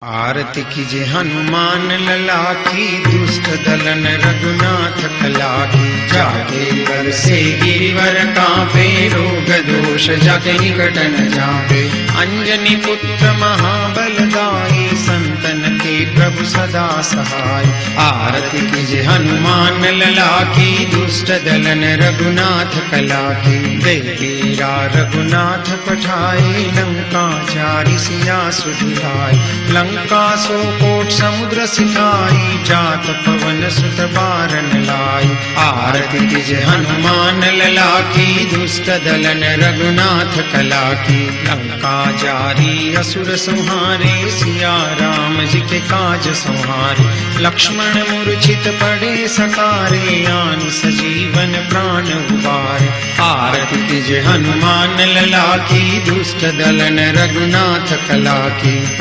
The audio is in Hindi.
आरती कीजे हनुमान लला की, दुष्ट दलन रघुनाथ कला की। जाके कर से गिरिवर कांपे, रोग दोष जग निकट न जापे। अंजनी पुत्र महाबलदाई, संतन के प्रभु सदा सहाय। आरती कीजे हनुमान लला की, दुष्ट दलन रघुनाथ कला की। देवीरा रघुनाथ पठाए, लंका जारी सिया सुधिराय। लंका सो कोट समुद्र सिखाई, जात पवन सुत बारन लाई। आरती कीजे हनुमान लला की, दुष्ट दलन रघुनाथ कला की। लंका जारी असुर संहारे, सिया राम जी के काज संहारे। लक्ष्मण मूर्छित पड़े सकारे, आन सजीवन प्राण उबारे। आरती कीजे हनुमान लला की, दुष्ट दलन रघुनाथ कला की।